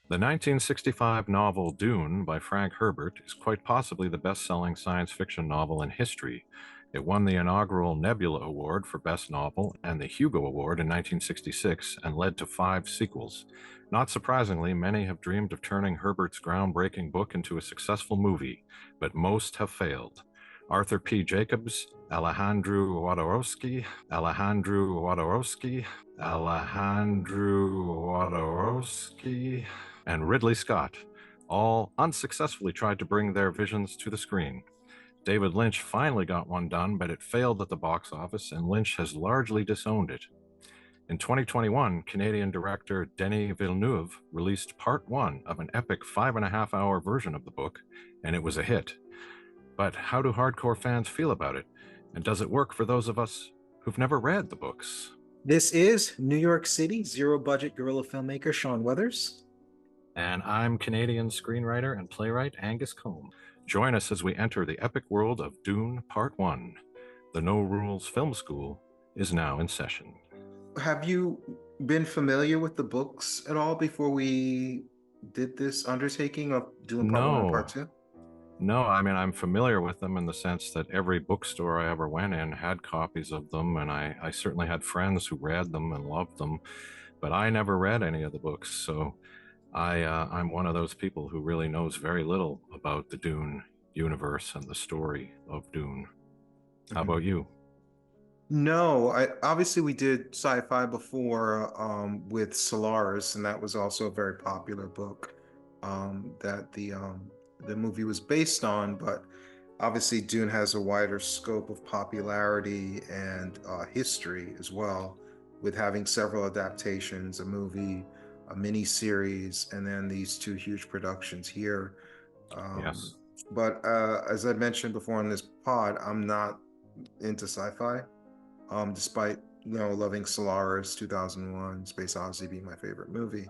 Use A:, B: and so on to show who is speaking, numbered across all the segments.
A: The 1965 novel Dune by Frank Herbert is quite possibly the best-selling science fiction novel in history. It won the inaugural Nebula Award for Best Novel and the Hugo Award in 1966 and led to 5 sequels. Not surprisingly, many have dreamed of turning Herbert's groundbreaking book into a successful movie, but most have failed. Arthur P. Jacobs, Alejandro Jodorowsky, and Ridley Scott all unsuccessfully tried to bring their visions to the screen. David Lynch finally got one done, but it failed at the box office, and Lynch has largely disowned it. In 2021, Canadian director Denis Villeneuve released part one of an epic 5.5 hour version of the book, and it was a hit. But how do hardcore fans feel about it? And does it work for those of us who've never read the books?
B: This is New York City zero budget guerrilla filmmaker Sean Weathers.
A: And I'm Canadian screenwriter and playwright Angus Combe. Join us as we enter the epic world of Dune Part 1. The No Rules Film School is now in session.
B: Have you been familiar with the books at all before we did this undertaking of doing part one and part
A: No,
B: two?
A: no, I mean, I'm familiar with them in the sense that every bookstore I ever went in had copies of them, and I certainly had friends who read them and loved them, but I never read any of the books, so I'm one of those people who really knows very little about the Dune universe and the story of Dune. How
B: Mhm.
A: about you?
B: No, I obviously we did sci-fi before with Solaris, and that was also a very popular book that the movie was based on. But obviously, Dune has a wider scope of popularity and history as well, with having several adaptations, a movie, a mini series, and then these two huge productions here. Um,
A: Yes.
B: but as I mentioned before on this pod, I'm not into sci-fi. Despite loving Solaris 2001, Space Odyssey being my favorite movie,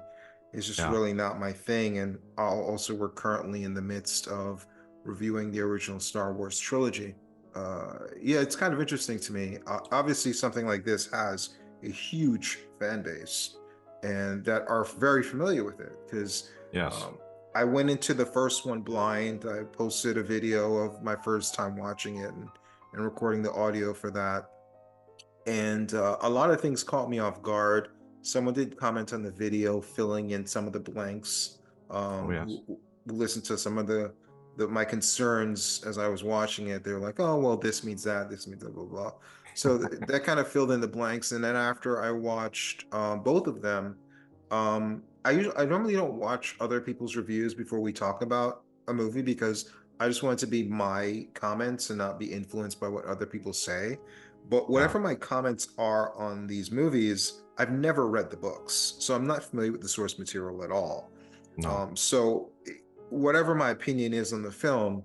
B: it's just
A: Yeah.
B: really not my thing. And also, we're currently in the midst of reviewing the original Star Wars trilogy. Yeah, it's kind of interesting to me. Obviously, something like this has a huge fan base and that are very familiar with it because
A: Yes.
B: um, I went into the first one blind. I posted a video of my first time watching it and recording the audio for that, and a lot of things caught me off guard. Someone did comment on the video, filling in some of the blanks.
A: Oh, yes.
B: Who listened to some of the my concerns as I was watching it. They were like, "Oh, well, this means that. This means blah blah blah." So that kind of filled in the blanks. And then after I watched both of them, I normally don't watch other people's reviews before we talk about a movie because I just want it to be my comments and not be influenced by what other people say. But
A: Yeah.
B: whatever my comments are on these movies, I've never read the books, so I'm not familiar with the source material at all.
A: No.
B: So whatever my opinion is on the film,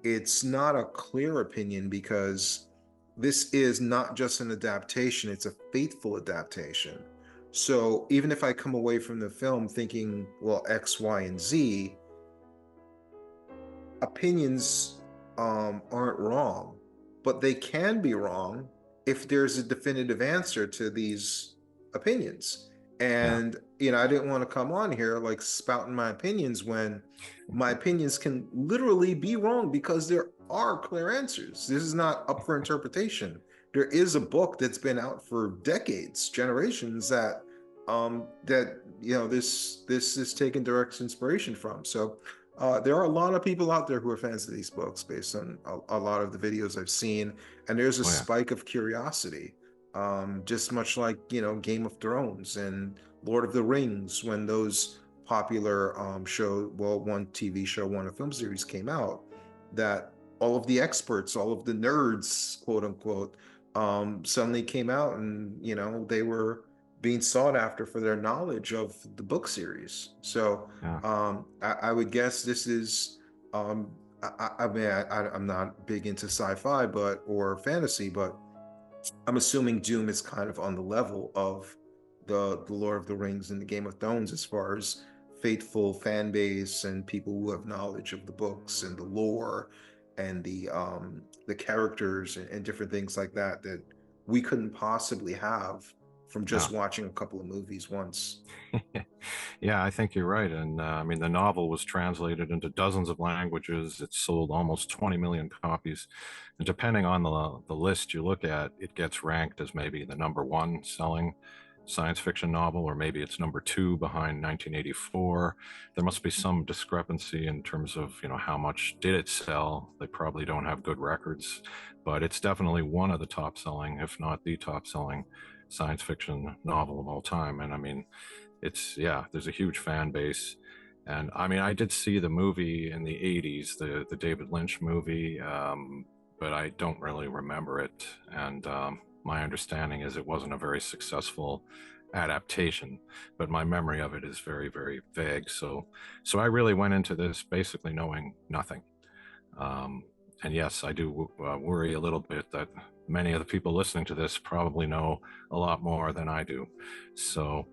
B: it's not a clear opinion because this is not just an adaptation, it's a faithful adaptation. So even if I come away from the film thinking, well, X, Y, and Z, opinions aren't wrong, but they can be wrong if there's a definitive answer to these opinions.
A: Yeah.
B: And I didn't want to come on here like spouting my opinions when my opinions can literally be wrong because there are clear answers. This is not up for interpretation. There is a book that's been out for decades, generations that this is taken direct inspiration from. So there are a lot of people out there who are fans of these books based on a lot of the videos I've seen, and there's a
A: Oh, yeah.
B: spike of curiosity, just much like Game of Thrones and Lord of the Rings when those popular one TV show, one a film series came out, that all of the experts, all of the nerds, quote unquote, suddenly came out, and they were being sought after for their knowledge of the book series. So
A: Yeah.
B: I would guess this is. I mean, I'm not big into sci-fi, or fantasy, but I'm assuming Doom is kind of on the level of the Lord of the Rings and the Game of Thrones as far as faithful fan base and people who have knowledge of the books and the lore and the characters and different things like that that we couldn't possibly have from
A: Yeah.
B: just watching a couple of movies once.
A: Yeah, I think you're right. And I mean, the novel was translated into dozens of languages. It sold almost 20 million copies. And depending on the list you look at, it gets ranked as maybe the number one selling science fiction novel, or maybe it's number two behind 1984. There must be some discrepancy in terms of, how much did it sell. They probably don't have good records, but it's definitely one of the top selling, if not the top selling science fiction novel of all time. And I mean, there's a huge fan base. And I mean, I did see the movie in the 80s, the David Lynch movie, but I don't really remember it. And my understanding is it wasn't a very successful adaptation, but my memory of it is very, very vague. So I really went into this basically knowing nothing. And yes, I do worry a little bit that many of the people listening to this probably know a lot more than I do. So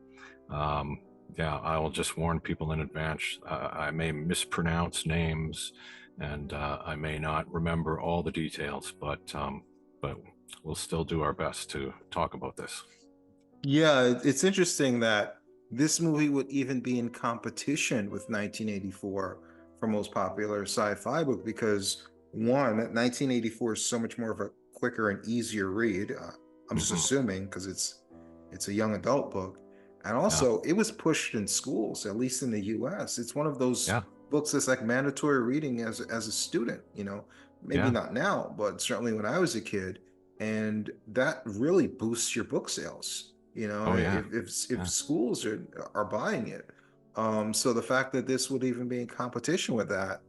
A: yeah, I will just warn people in advance. I may mispronounce names, and I may not remember all the details, but we'll still do our best to talk about this.
B: Yeah, it's interesting that this movie would even be in competition with 1984 for most popular sci-fi book because one, 1984 is so much more of a quicker and easier read. I'm just assuming because it's a young adult book. And also, it was pushed in schools, at least in the US. It's one of those books that's like mandatory reading as a student, maybe not now, but certainly when I was a kid. And that really boosts your book sales, if schools are buying it. So the fact that this would even be in competition with that,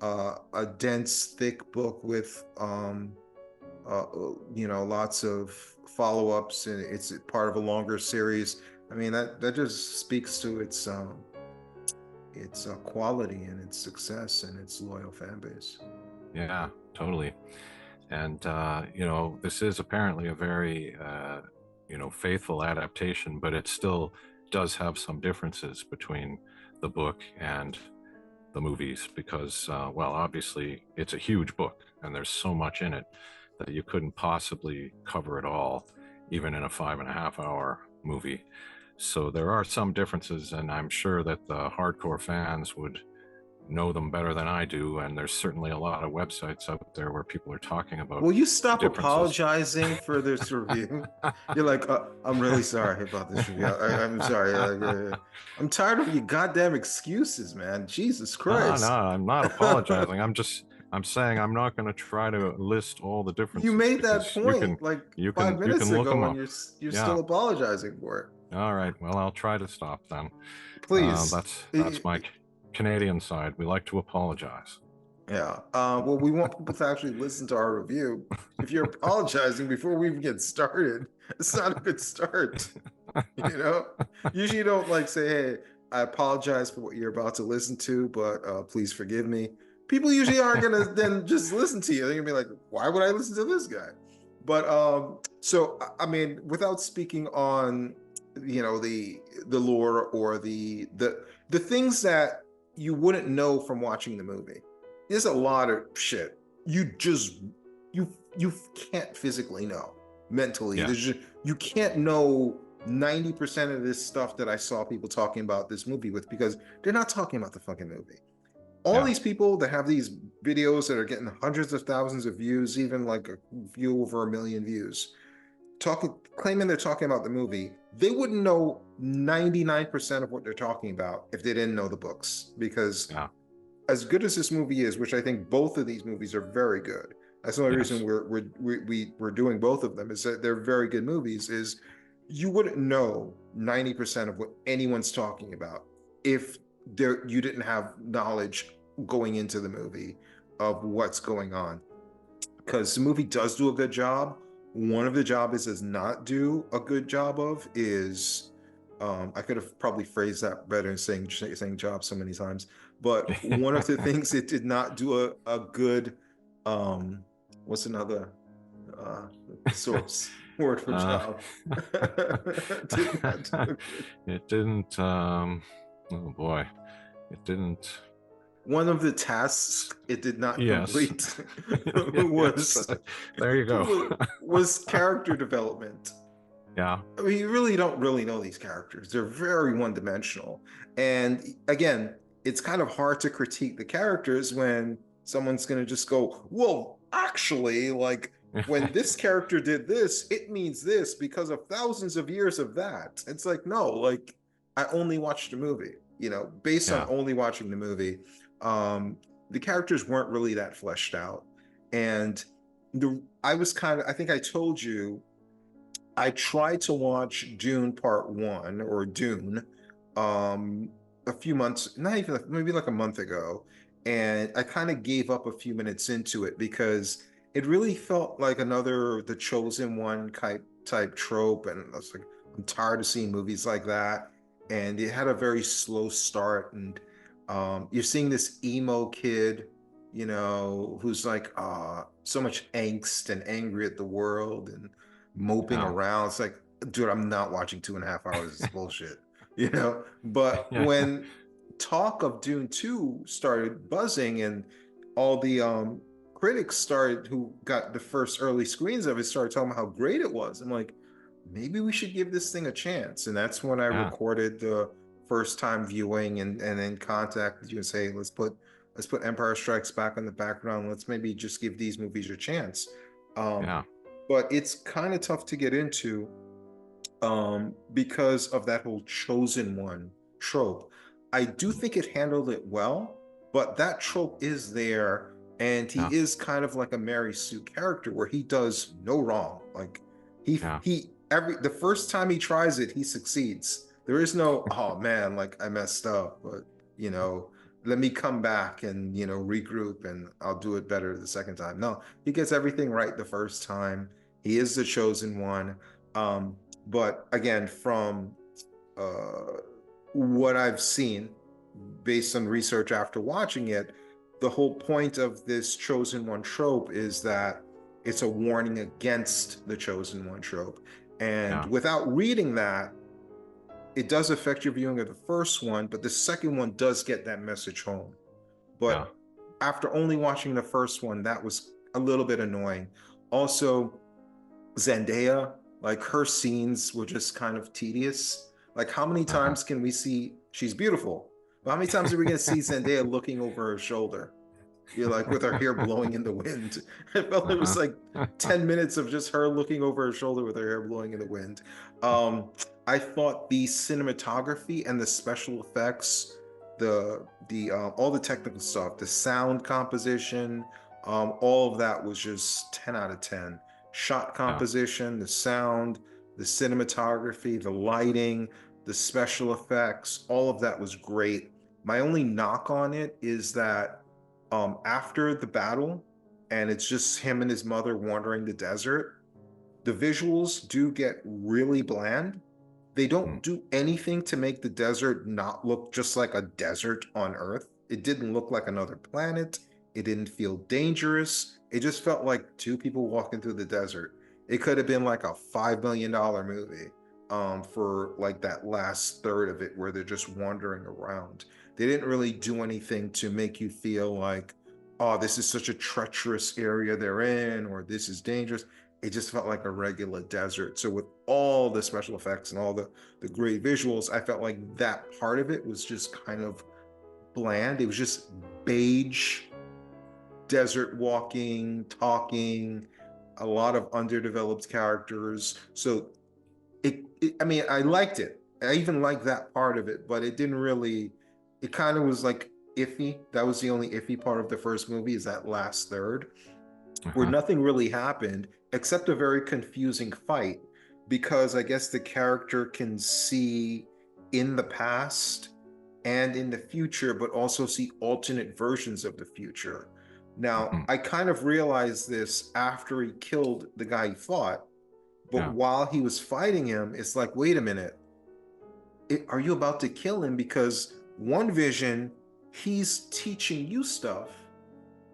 B: a dense, thick book with, lots of follow-ups, and it's part of a longer series. I mean, that just speaks to its quality and its success and its loyal fan base.
A: Yeah, totally. And this is apparently a very faithful adaptation, but it still does have some differences between the book and the movies because, obviously it's a huge book and there's so much in it that you couldn't possibly cover it all, even in a 5.5 hour movie. So there are some differences, and I'm sure that the hardcore fans would know them better than I do. And there's certainly a lot of websites out there where people are talking about.
B: Will you stop apologizing for this review? You're like, I'm really sorry about this review. I'm sorry. I'm tired of your goddamn excuses, man. Jesus Christ.
A: No, I'm not apologizing. I'm saying I'm not going to try to list all the differences.
B: You made that point like 5 minutes ago, and you're still apologizing for it.
A: All right. Well, I'll try to stop then.
B: Please.
A: That's my Canadian side. We like to apologize.
B: Yeah. Well, we want people to actually listen to our review. If you're apologizing before we even get started, it's not a good start. Usually you don't say, hey, I apologize for what you're about to listen to, but please forgive me. People usually aren't going to then just listen to you. They're going to be like, why would I listen to this guy? But so, I mean, without speaking on, the lore or the things that you wouldn't know from watching the movie. There's a lot of shit you can't physically know mentally. Yeah. You can't know 90% of this stuff that I saw people talking about this movie with, because they're not talking about the fucking movie. All these people that have these videos that are getting hundreds of thousands of views, even like a few over 1 million views, claiming they're talking about the movie, they wouldn't know 99% of what they're talking about if they didn't know the books. Because as good as this movie is, which I think both of these movies are very good, that's the only reason we're doing both of them, is that they're very good movies, is you wouldn't know 90% of what anyone's talking about if you didn't have knowledge going into the movie of what's going on. Because the movie does do a good job. One of the jobs it does not do a good job of is, I could have probably phrased that better than saying job so many times, but one of the things it did not do a good, what's another source word for job?
A: It didn't, oh boy, it didn't.
B: One of the tasks it did not complete was
A: there you go.
B: was character development.
A: Yeah.
B: I mean, you really don't really know these characters. They're very one-dimensional. And again, it's kind of hard to critique the characters when someone's going to just go, well, actually, like when this character did this, it means this because of thousands of years of that. It's like, no, like I only watched the movie, based on
A: Yeah.
B: only watching the movie. Um, the characters weren't really that fleshed out. And I think I told you I tried to watch Dune Part One or Dune a few months, not even maybe like a month ago, and I kind of gave up a few minutes into it because it really felt like another The Chosen One type trope, and I was like, I'm tired of seeing movies like that. And it had a very slow start, and you're seeing this emo kid, who's like so much angst and angry at the world and moping
A: Yeah.
B: around. It's like, dude, I'm not watching 2.5 hours. It's bullshit, you know? But
A: Yeah.
B: when talk of Dune 2 started buzzing and all the critics started who got the first early screens of it started talking about how great it was, I'm like, maybe we should give this thing a chance. And that's when I
A: Yeah.
B: recorded the first time viewing and then contacted you and say, let's put Empire Strikes Back on the background. Let's maybe just give these movies a chance. Um,
A: Yeah.
B: but it's kind of tough to get into because of that whole chosen one trope. I do think it handled it well, but that trope is there, and he
A: Yeah.
B: is kind of like a Mary Sue character where he does no wrong. Like
A: Yeah.
B: the first time he tries it, he succeeds. There is no, oh man, like I messed up, but you know, let me come back and regroup and I'll do it better the second time. No, he gets everything right the first time. He is the chosen one. But again, from uh, what I've seen based on research after watching it, the whole point of this chosen one trope is that it's a warning against the chosen one trope. And
A: Yeah.
B: without reading that, it does affect your viewing of the first one, but the second one does get that message home.
A: Yeah.
B: But after only watching the first one, that was a little bit annoying. Also, Zendaya, like her scenes were just kind of tedious. Like, how many
A: Uh-huh.
B: times can we see she's beautiful? But how many times are we going to see Zendaya looking over her shoulder? You're like with her hair blowing in the wind. I felt it was
A: Uh-huh.
B: like 10 minutes of just her looking over her shoulder with her hair blowing in the wind. Um, I thought the cinematography and the special effects, the all the technical stuff, the sound composition, all of that was just 10 out of 10. Shot
A: Yeah.
B: composition, the sound, the cinematography, the lighting, the special effects, all of that was great. My only knock on it is that after the battle, and it's just him and his mother wandering the desert, the visuals do get really bland. They
A: Mm.
B: don't do anything to make the desert not look just like a desert on Earth. It didn't look like another planet. It didn't feel dangerous. It just felt like two people walking through the desert. It could have been like a $5 million movie for like that last third of it where they're just wandering around. They didn't really do anything to make you feel like, oh, this is such a treacherous area they're in, or this is dangerous. It just felt like a regular desert. So with all the special effects and all the great visuals, I felt like that part of it was just kind of bland. It was just beige desert walking, talking, a lot of underdeveloped characters. So I mean, I liked it. I even liked that part of it, but it didn't really, it kind of was like iffy. That was the only iffy part of the first movie, is that last third where
A: Uh-huh.
B: nothing really happened except a very confusing fight, because I guess the character can see in the past and in the future, but also see alternate versions of the future. Now,
A: Mhm.
B: I kind of realized this after he killed the guy he fought, but
A: Yeah.
B: while he was fighting him, it's like, wait a minute, are you about to kill him? Because one vision, he's teaching you stuff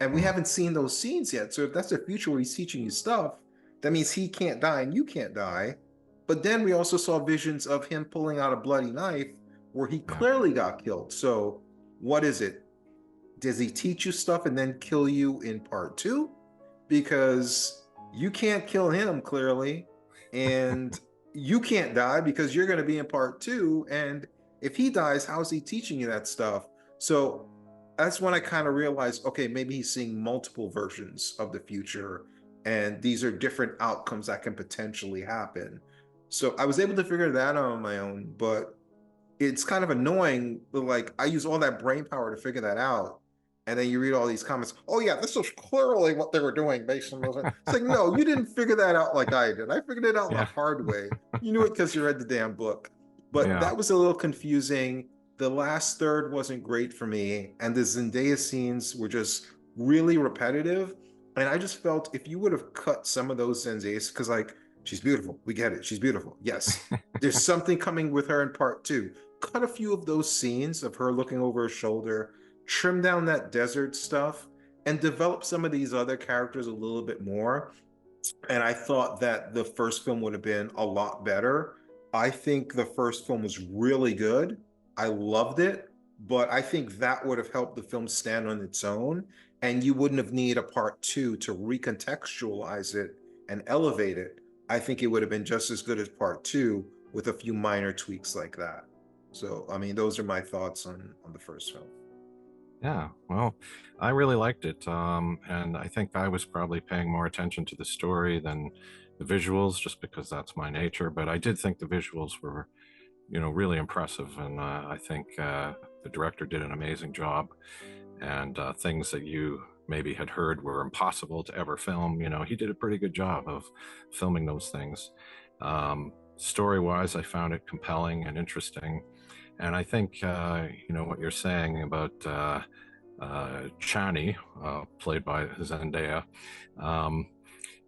B: and we
A: Mm.
B: haven't seen those scenes yet. So if that's the future where he's teaching you stuff, that means he can't die and you can't die. But then we also saw visions of him pulling out a bloody knife where he
A: Yeah.
B: clearly got killed. So what is it? Does he teach you stuff and then kill you in part two? Because you can't kill him clearly. And you can't die because you're going to be in part two. And if he dies, how's he teaching you that stuff? So that's when I kind of realized, okay, maybe he's seeing multiple versions of the future, and these are different outcomes that can potentially happen. So I was able to figure that out on my own, but it's kind of annoying. Like, I use all that brain power to figure that out. And then you read all these comments. Oh yeah, this was clearly what they were doing based on those. It's like, no, you didn't figure that out like I did. I figured it out the
A: Yeah.
B: hard way. You knew it because you read the damn book. But
A: Yeah.
B: that was a little confusing. The last third wasn't great for me, and the Zendaya scenes were just really repetitive. And I just felt if you would have cut some of those Zendaya, because like she's beautiful, we get it, she's beautiful. Yes, there's something coming with her in part two. Cut a few of those scenes of her looking over her shoulder, trim down that desert stuff, and develop some of these other characters a little bit more. And I thought that the first film would have been a lot better. I think the first film was really good. I loved it, but I think that would have helped the film stand on its own, and you wouldn't have needed a part two to recontextualize it and elevate it. I think it would have been just as good as part two with a few minor tweaks like that. So, I mean, those are my thoughts on the first film.
A: Yeah, well, I really liked it. And I think I was probably paying more attention to the story than the visuals, just because that's my nature. But I did think the visuals were, really impressive. And I think the director did an amazing job. And things that you maybe had heard were impossible to ever film, he did a pretty good job of filming those things. Story-wise, I found it compelling and interesting. And I think, what you're saying about Chani, played by Zendaya.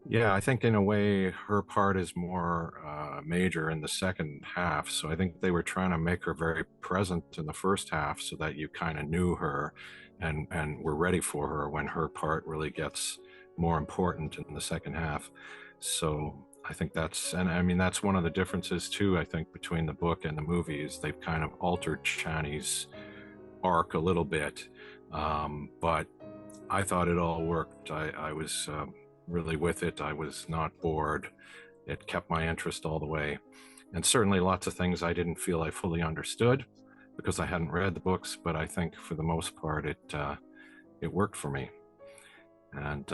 A: Yeah, I think in a way her part is more major in the second half. So I think they were trying to make her very present in the first half so that you kind of knew her and were ready for her when her part really gets more important in the second half. So I think and I mean, that's one of the differences too, I think, between the book and the movies. They've kind of altered Chani's arc a little bit. But I thought it all worked. I was really with it. I was not bored. It kept my interest all the way. And certainly lots of things I didn't feel I fully understood because I hadn't read the books, but I think for the most part it worked for me. And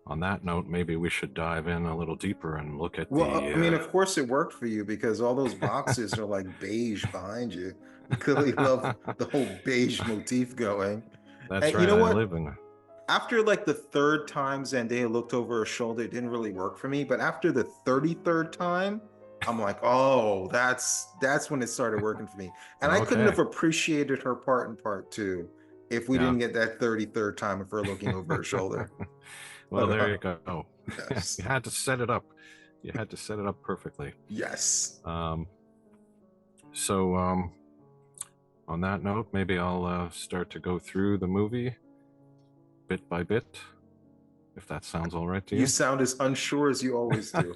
A: on that note, maybe we should dive in a little deeper and look at
B: Well, I mean,
A: the
B: of course it worked for you because all those boxes are like beige behind you. You clearly love the whole beige motif going.
A: that's
B: And you
A: right,
B: know
A: I
B: what?
A: live in.
B: After like the third time Zendaya looked over her shoulder, it didn't really work for me. But after the 33rd time, I'm like, oh, that's when it started working for me. And I couldn't
A: Okay.
B: have appreciated her part in part two if we
A: Yeah.
B: didn't get that 33rd time of her looking over her shoulder.
A: Well,
B: But
A: there you go.
B: yes,
A: You had to set it up. You had to set it up perfectly.
B: yes.
A: Um, so, on that note, maybe I'll start to go through the movie bit by bit, if that sounds all right to
B: You
A: you.
B: sound as unsure as you always do.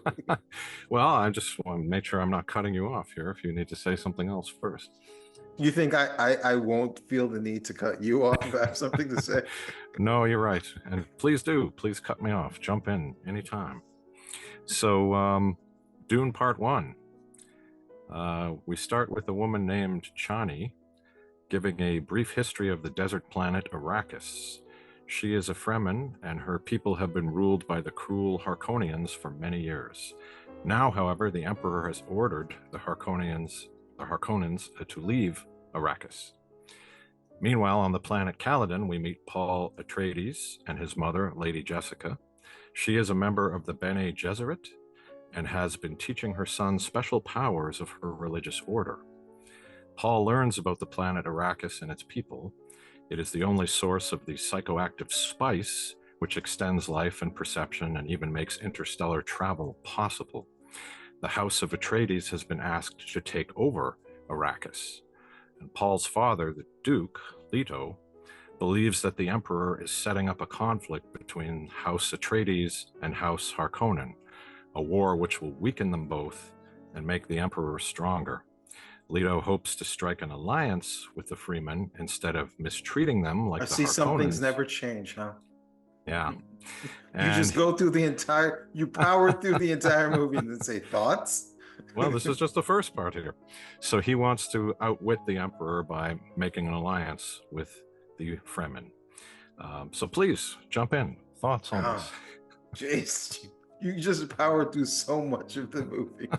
A: Well, I just want to make sure I'm not cutting you off here if you need to say something else first.
B: You think I won't feel the need to cut you off if I have something to say?
A: No, you're right. And please do. Please cut me off. Jump in anytime. So, Dune Part 1. We start with a woman named Chani giving a brief history of the desert planet Arrakis. She is a Fremen, and her people have been ruled by the cruel Harkonians for many years. Now, however, the Emperor has ordered the Harkonnens to leave Arrakis. Meanwhile, on the planet Caladan, we meet Paul Atreides and his mother, Lady Jessica. She is a member of the Bene Gesserit and has been teaching her son special powers of her religious order. Paul learns about the planet Arrakis and its people. It is the only source of the psychoactive spice, which extends life and perception and even makes interstellar travel possible. The House of Atreides has been asked to take over Arrakis. And Paul's father, the Duke, Leto, believes that the Emperor is setting up a conflict between House Atreides and House Harkonnen, a war which will weaken them both and make the Emperor stronger. Leto hopes to strike an alliance with the Freemen instead of mistreating them like
B: I
A: the
B: see some things
A: Harkonnens.
B: never change, huh?
A: Yeah.
B: You just
A: And
B: go through you power through the entire movie and then say thoughts.
A: Well, this is just the first part here. So he wants to outwit the Emperor by making an alliance with the Fremen. So please jump in. Thoughts on
B: Oh,
A: this?
B: jeez, you just powered through so much of the movie.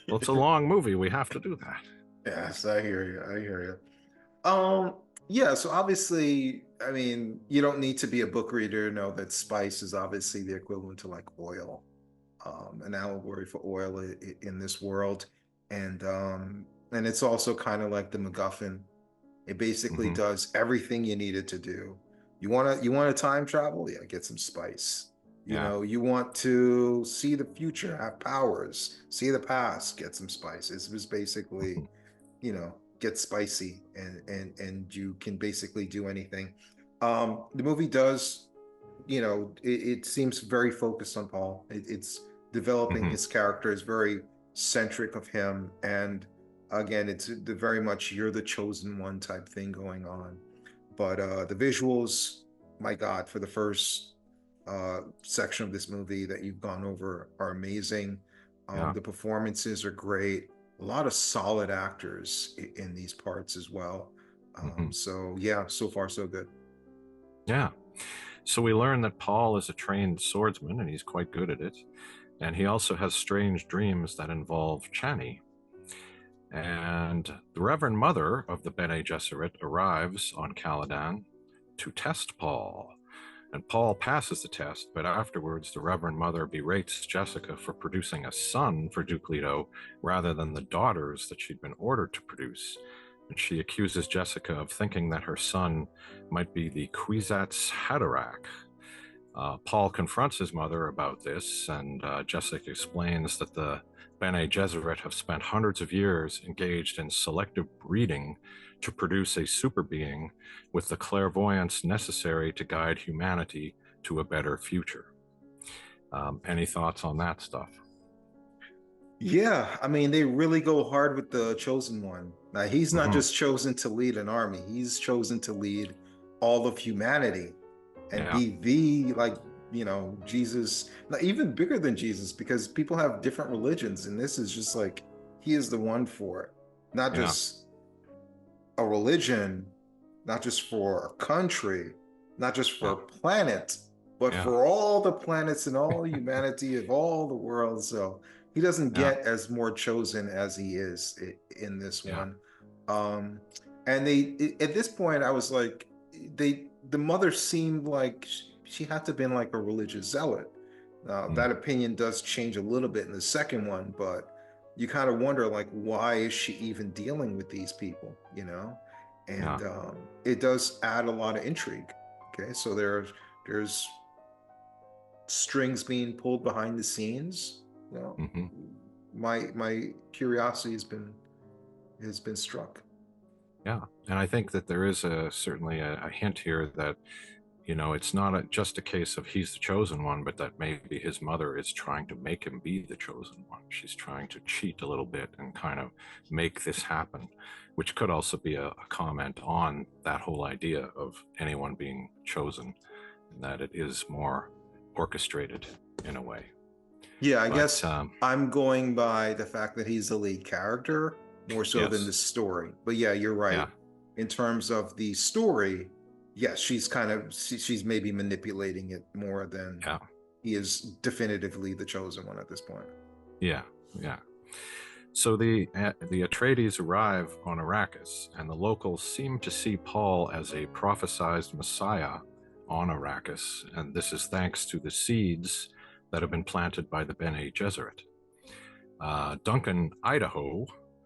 A: Well, it's a long movie. We have to do that.
B: Yes, I hear you. I hear you. Yeah, so obviously, I mean, you don't need to be a book reader to know that spice is obviously the equivalent to like oil, an allegory for oil in this world. And it's also kind of like the MacGuffin. It basically
A: Hmm.
B: does everything you need it to do. You want to time travel? Yeah, get some spice.
A: Yeah.
B: You want to see the future, have powers, see the past, get some spice. It was basically, get spicy and you can basically do anything. The movie does, it seems very focused on Paul. It's developing
A: Hmm.
B: his character is very centric of him, and again, it's the very much you're the chosen one type thing going on. But the visuals, my God, for the first section of this movie that you've gone over are amazing.
A: Yeah.
B: The performances are great. A lot of solid actors in these parts as well.
A: Hmm.
B: So yeah, so far so good.
A: Yeah. So we learn that Paul is a trained swordsman and he's quite good at it. And he also has strange dreams that involve Chani. And the Reverend Mother of the Bene Gesserit arrives on Caladan to test Paul. And Paul passes the test, but afterwards the Reverend Mother berates Jessica for producing a son for Duke Leto rather than the daughters that she'd been ordered to produce. And she accuses Jessica of thinking that her son might be the Kwisatz Haderach. Paul confronts his mother about this, and Jessica explains that the Bene Gesserit have spent hundreds of years engaged in selective breeding to produce a super being with the clairvoyance necessary to guide humanity to a better future. Any thoughts on that stuff?
B: Yeah, I mean, they really go hard with the chosen one. Now, he's not
A: Mm-hmm.
B: just chosen to lead an army, he's chosen to lead all of humanity and
A: Yeah,
B: be the, like, Jesus, not even bigger than Jesus, because people have different religions, and this is just like, he is the one for it. Not
A: yeah,
B: just a religion, not just for a country, not just for
A: yeah,
B: a planet, but
A: yeah,
B: for all the planets and all humanity of all the world. So he doesn't
A: yeah,
B: get as more chosen as he is in this
A: yeah.
B: one. Um, and at this point, I was like, the mother seemed like she had to have been like a religious zealot.
A: Mm,
B: That opinion does change a little bit in the second one, but you kind of wonder like why is she even dealing with these people,
A: yeah.
B: and it does add a lot of intrigue. Okay, so there's strings being pulled behind the scenes.
A: Hmm.
B: My curiosity has been struck.
A: Yeah, and I think that there is certainly a hint here that it's not just a case of he's the chosen one, but that maybe his mother is trying to make him be the chosen one. She's trying to cheat a little bit and kind of make this happen, which could also be a comment on that whole idea of anyone being chosen, and that it is more orchestrated in a way.
B: Yeah, I
A: But
B: guess I'm going by the fact that he's the lead character more so than the
A: yes,
B: story. But yeah, you're
A: yeah,
B: right. In terms of the story, yes, she's maybe manipulating it more than
A: yeah,
B: he is definitively the chosen one at this point.
A: yeah, yeah. So the Atreides arrive on Arrakis, and the locals seem to see Paul as a prophesized Messiah on Arrakis, and this is thanks to the seeds that have been planted by the Bene Gesserit. Duncan Idaho,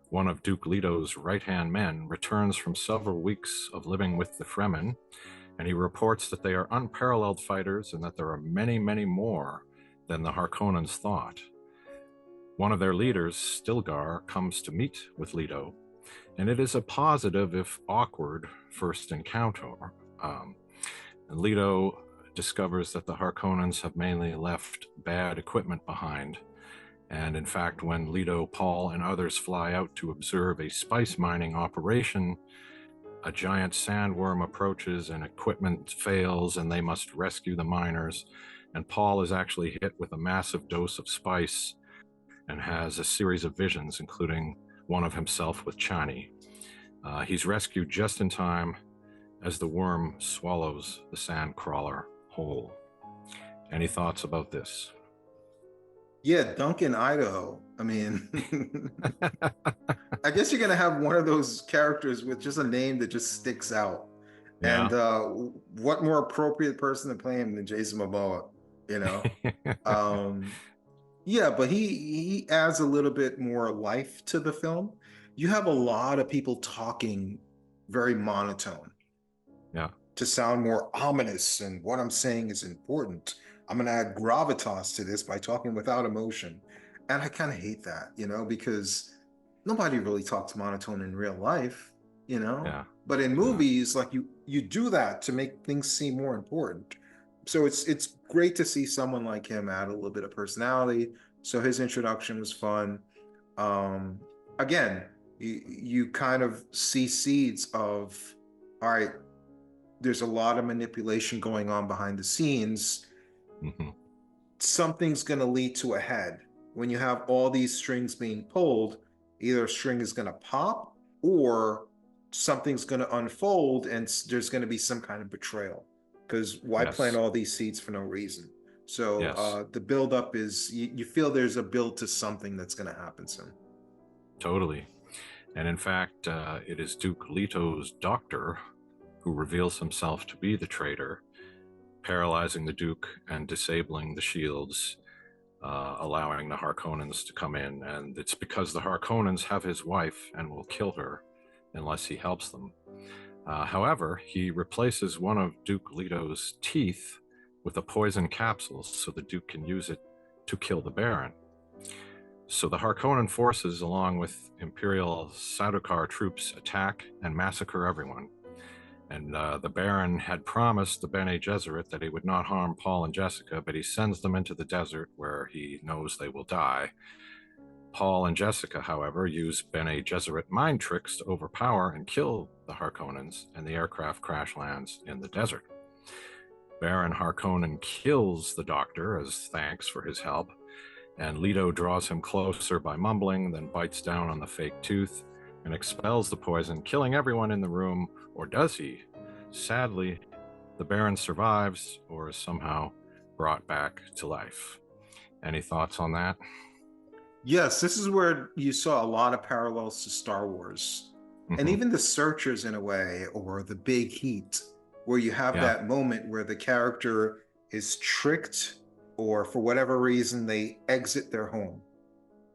A: one of Duke Leto's right-hand men, returns from several weeks of living with the Fremen, and he reports that they are unparalleled fighters and that there are many, many more than the Harkonnens thought. One of their leaders, Stilgar, comes to meet with Leto, and it is a positive, if awkward, first encounter. And Leto discovers that the Harkonnens have mainly left bad equipment behind. And in fact, when Leto, Paul, and others fly out to observe a spice mining operation, a giant sandworm approaches and equipment fails, and they must rescue the miners. And Paul is actually hit with a massive dose of spice and has a series of visions, including one of himself with Chani. He's rescued just in time as the worm swallows the sand crawler whole. Any thoughts about this?
B: Yeah, Duncan, Idaho. I mean, I guess you're gonna have one of those characters with just a name that just sticks out. And
A: Yeah.
B: what more appropriate person to play him than Jason Momoa, you know? Um, yeah, but he adds a little bit more life to the film. You have a lot of people talking very monotone
A: Yeah.
B: to sound more ominous, and what I'm saying is important. I'm going to add gravitas to this by talking without emotion. And I kind of hate that, because nobody really talks monotone in real life.
A: Yeah.
B: But in
A: Yeah.
B: movies, like you do that to make things seem more important. So it's great to see someone like him add a little bit of personality. So his introduction was fun. Again, you kind of see seeds of, all right, there's a lot of manipulation going on behind the scenes.
A: Mm-hmm.
B: Something's going to lead to a head. When you have all these strings being pulled, either a string is going to pop or something's going to unfold and there's going to be some kind of betrayal. Because why plant all these seeds for no reason? So the buildup is, you feel there's a build to something that's going to happen soon.
A: Totally. And in fact, it is Duke Leto's doctor who reveals himself to be the traitor, paralyzing the Duke and disabling the shields, allowing the Harkonnens to come in. And it's because the Harkonnens have his wife and will kill her unless he helps them. However, he replaces one of Duke Leto's teeth with a poison capsule so the Duke can use it to kill the Baron. So the Harkonnen forces, along with Imperial Sardaukar troops, attack and massacre everyone. And the Baron had promised the Bene Gesserit that he would not harm Paul and Jessica, but he sends them into the desert where he knows they will die. Paul and Jessica, however, use Bene Gesserit mind tricks to overpower and kill the Harkonnens, and the aircraft crash lands in the desert. Baron Harkonnen kills the doctor as thanks for his help, and Leto draws him closer by mumbling, then bites down on the fake tooth and expels the poison, killing everyone in the room. Or does he? Sadly, the Baron survives or is somehow brought back to life. Any thoughts on that?
B: Yes, this is where you saw a lot of parallels to Star Wars.
A: Mm-hmm.
B: And even The Searchers in a way, or The Big Heat, where you have that moment where the character is tricked, or for whatever reason, they exit their home.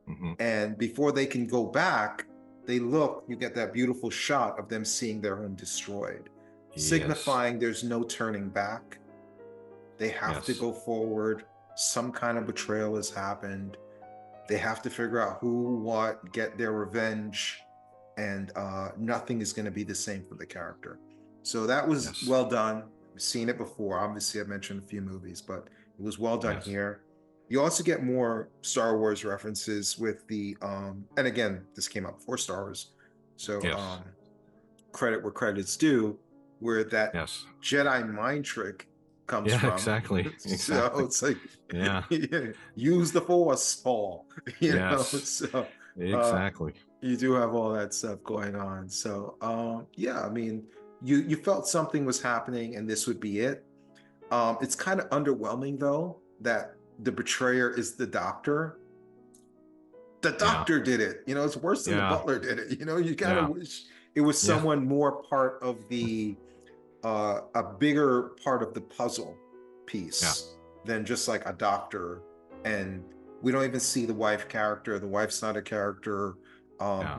A: Mm-hmm.
B: And before they can go back, they look, you get that beautiful shot of them seeing their home destroyed, signifying there's no turning back. They have to go forward. Some kind of betrayal has happened. They have to figure out who, what, get their revenge, and nothing is going to be the same for the character. So that was well done. I've seen it before. Obviously, I've mentioned a few movies, but it was well done here. You also get more Star Wars references with the, and again, this came out before Star Wars, so credit where credit's due, where that Jedi mind trick comes from.
A: Exactly.
B: So it's like, use the Force, Paul. You know, so
A: exactly.
B: You do have all that stuff going on. So I mean, you felt something was happening, and this would be it. It's kind of underwhelming though that the betrayer is the doctor. The doctor did it. You know, it's worse than the butler did it. You know, you kind of wish it was someone more part of the a bigger part of the puzzle piece than just like a doctor. And we don't even see the wife character. The wife's not a character.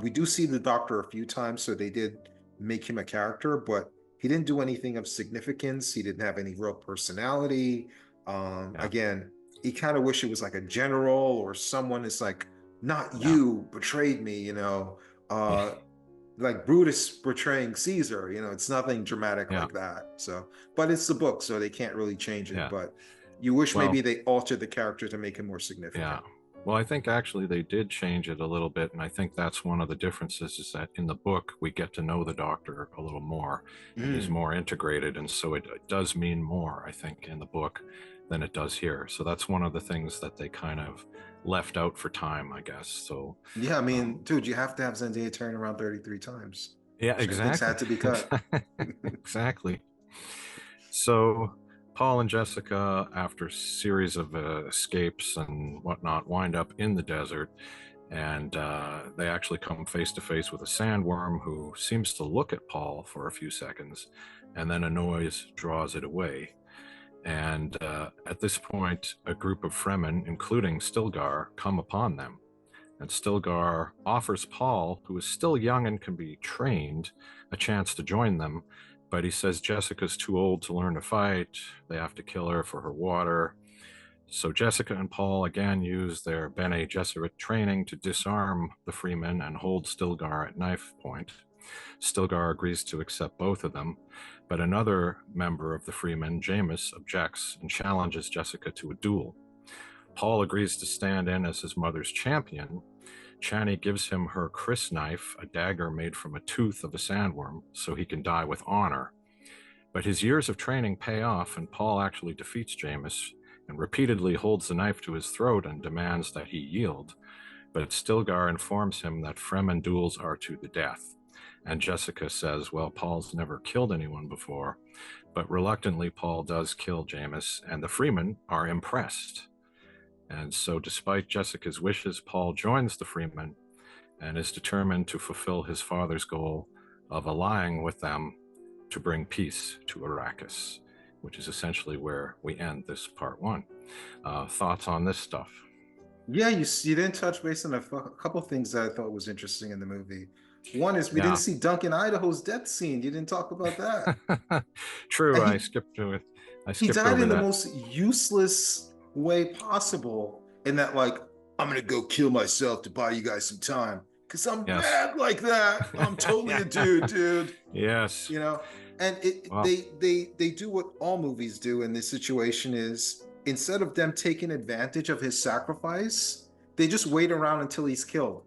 B: We do see the doctor a few times, so they did make him a character, but he didn't do anything of significance. He didn't have any real personality. Again, he kind of wish it was like a general or someone is like, not you betrayed me, you know, like Brutus betraying Caesar, you know, it's nothing dramatic like that. So, but it's the book, so they can't really change it, but you wish maybe they altered the character to make him more significant.
A: Well, I think actually they did change it a little bit, and I think that's one of the differences is that in the book we get to know the doctor a little more, and he's more integrated, and so it does mean more, I think, in the book than it does here. So that's one of the things that they kind of left out for time, I guess. So
B: Yeah, I mean, dude, you have to have Zendaya turn around 33 times.
A: yeah,
B: Certain things
A: exactly.
B: had to be cut.
A: Exactly. So Paul and Jessica, after a series of escapes and whatnot, wind up in the desert, and they actually come face to face with a sandworm who seems to look at Paul for a few seconds, and then a noise draws it away. And at this point, a group of Fremen, including Stilgar, come upon them. And Stilgar offers Paul, who is still young and can be trained, a chance to join them. But he says Jessica's too old to learn to fight. They have to kill her for her water. So Jessica and Paul again use their Bene Gesserit training to disarm the Freemen and hold Stilgar at knife point. Stilgar agrees to accept both of them, but another member of the Freemen, Jamis, objects and challenges Jessica to a duel. Paul agrees to stand in as his mother's champion. Chani gives him her Chris knife, a dagger made from a tooth of a sandworm, so he can die with honor. But his years of training pay off, and Paul actually defeats Jamis and repeatedly holds the knife to his throat and demands that he yield. But Stilgar informs him that Fremen duels are to the death. And Jessica says, well, Paul's never killed anyone before. But reluctantly, Paul does kill Jamis, and the Fremen are impressed. And so, despite Jessica's wishes, Paul joins the Freemen and is determined to fulfill his father's goal of allying with them to bring peace to Arrakis, which is essentially where we end this part one. Thoughts on this stuff?
B: Yeah, you didn't touch base on a couple things that I thought was interesting in the movie. One is we didn't see Duncan Idaho's death scene. You didn't talk about that.
A: True,
B: And
A: I skipped to it.
B: he died in the most useless way possible, in that, like, I'm gonna go kill myself to buy you guys some time because I'm bad like that. I'm totally a dude.
A: Yes.
B: You know, and they do what all movies do in this situation is, instead of them taking advantage of his sacrifice, they just wait around until he's killed.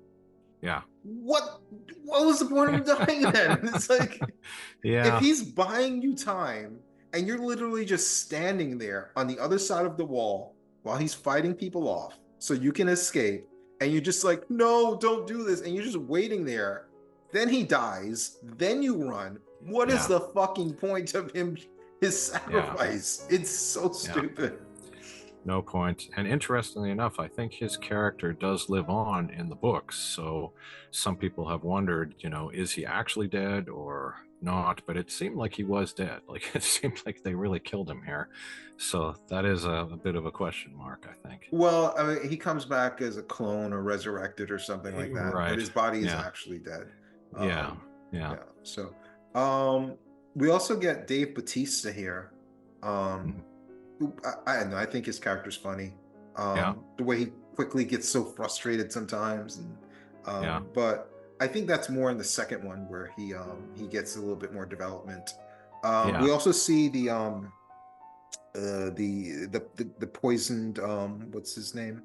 A: Yeah.
B: What was the point of him dying then? It's like, if he's buying you time and you're literally just standing there on the other side of the wall while he's fighting people off so you can escape, and you're just like, no, don't do this, and you're just waiting there, then he dies, then you run. What is the fucking point of his sacrifice? It's so stupid.
A: No point. And interestingly enough, I think his character does live on in the books. So some people have wondered, is he actually dead or not? But it seemed like he was dead. Like, it seemed like they really killed him here. So that is a bit of a question mark, I think.
B: Well, I mean, he comes back as a clone or resurrected or something like that,
A: right.
B: But his body is actually dead.
A: Yeah.
B: So, we also get Dave Bautista here. I don't know. I think his character's funny. The way he quickly gets so frustrated sometimes, and but I think that's more in the second one where he gets a little bit more development. We also see the poisoned what's his name,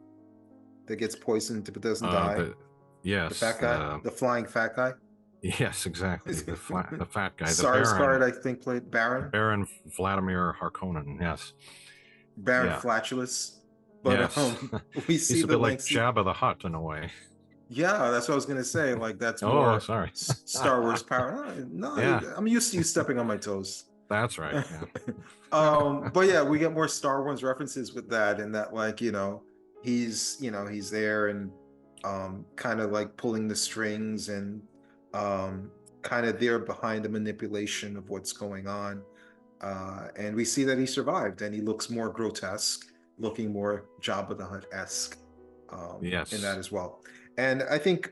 B: that gets poisoned but doesn't die.
A: The
B: fat guy, the flying fat guy.
A: Yes, exactly. The fat guy.
B: Skarsgård, I think, played Baron.
A: Baron Vladimir Harkonnen. Yes.
B: Baron Flatulous. But we see
A: he's a bit like Jabba the Hutt in a way.
B: Yeah, that's what I was gonna say. Like, that's more Star Wars power. No, I'm used to you stepping on my toes.
A: That's right.
B: But yeah, we get more Star Wars references with that, and that, like, he's there and kind of like pulling the strings and kind of there behind the manipulation of what's going on. And we see that he survived, and he looks more grotesque, looking more Jabba the Hutt-esque in that as well. And I think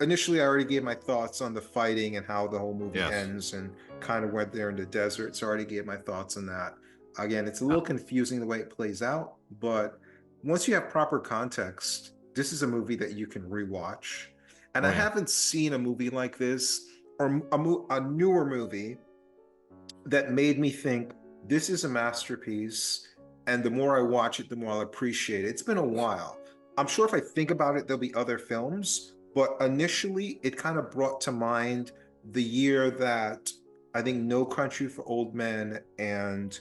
B: initially I already gave my thoughts on the fighting and how the whole movie ends, and kind of went there in the desert. So I already gave my thoughts on that. Again, it's a little confusing the way it plays out, but once you have proper context, this is a movie that you can rewatch. And I haven't seen a movie like this, or a newer movie, that made me think this is a masterpiece, and the more I watch it, the more I'll appreciate it. It's been a while. I'm sure if I think about it, there'll be other films, but initially it kind of brought to mind the year that I think No Country for Old Men and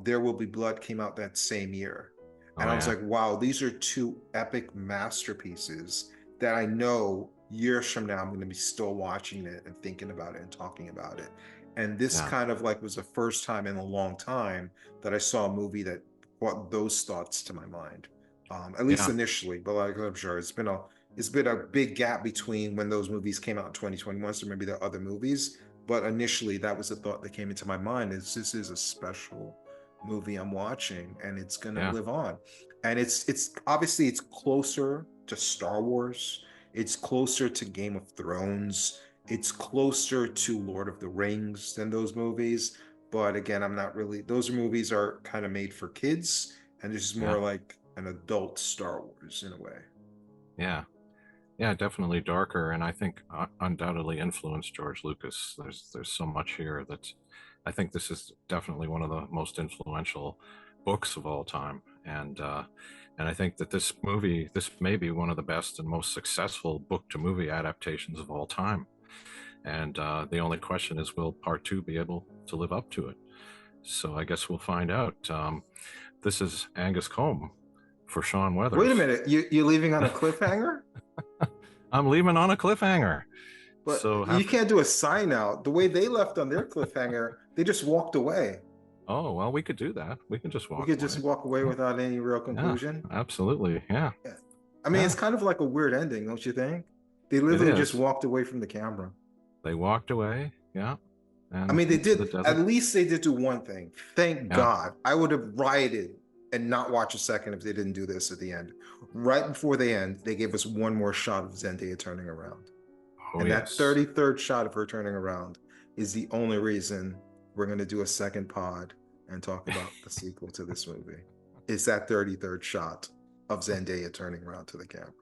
B: There Will Be Blood came out that same year. And
A: Oh
B: I was
A: yeah.
B: like, wow, these are two epic masterpieces that I know years from now I'm going to be still watching it and thinking about it and talking about it. And this
A: Yeah.
B: kind of like was the first time in a long time that I saw a movie that brought those thoughts to my mind. At least
A: Yeah.
B: initially, but like I'm sure it's been a big gap between when those movies came out in 2021, so maybe there are other movies. But initially, that was the thought that came into my mind: is this is a special movie I'm watching, and it's gonna
A: Yeah.
B: live on. And it's obviously it's closer to Star Wars. It's closer to Game of Thrones. It's closer to Lord of the Rings than those movies. But again, I'm not really. Those movies are kind of made for kids, and this is
A: Yeah.
B: more like an adult Star Wars in a way.
A: Yeah. Yeah, definitely darker, and I think undoubtedly influenced George Lucas. There's so much here that I think this is definitely one of the most influential books of all time, and I think that this may be one of the best and most successful book to movie adaptations of all time. And the only question is, will part two be able to live up to it? So I guess we'll find out. This is Angus Combe for Sean
B: Wait a
A: Weathers.
B: minute, you're leaving on a cliffhanger?
A: I'm leaving on a cliffhanger.
B: But
A: So
B: you
A: have
B: can't do a sign out. The way they left on their cliffhanger, they just walked away.
A: oh well, we could do that. We can just
B: We
A: walk
B: could just
A: away.
B: walk away
A: Yeah,
B: without any real
A: yeah,
B: conclusion.
A: absolutely. Yeah,
B: Yeah. I mean,
A: yeah.
B: it's kind of like a weird ending, don't you think? They
A: It
B: literally just
A: is.
B: walked away from the camera.
A: They walked away. Yeah,
B: I
A: and
B: mean,
A: into the
B: at
A: desert.
B: least they did do one thing. Thank
A: Yeah.
B: God. I would have rioted and not watch a second if they didn't do this at the end. Right before they end, they gave us one more shot of Zendaya turning around.
A: Oh
B: And that
A: yes.
B: 33rd shot of her turning around is the only reason we're going to do a second pod and talk about the sequel to this movie. It's that 33rd shot of Zendaya turning around to the camera.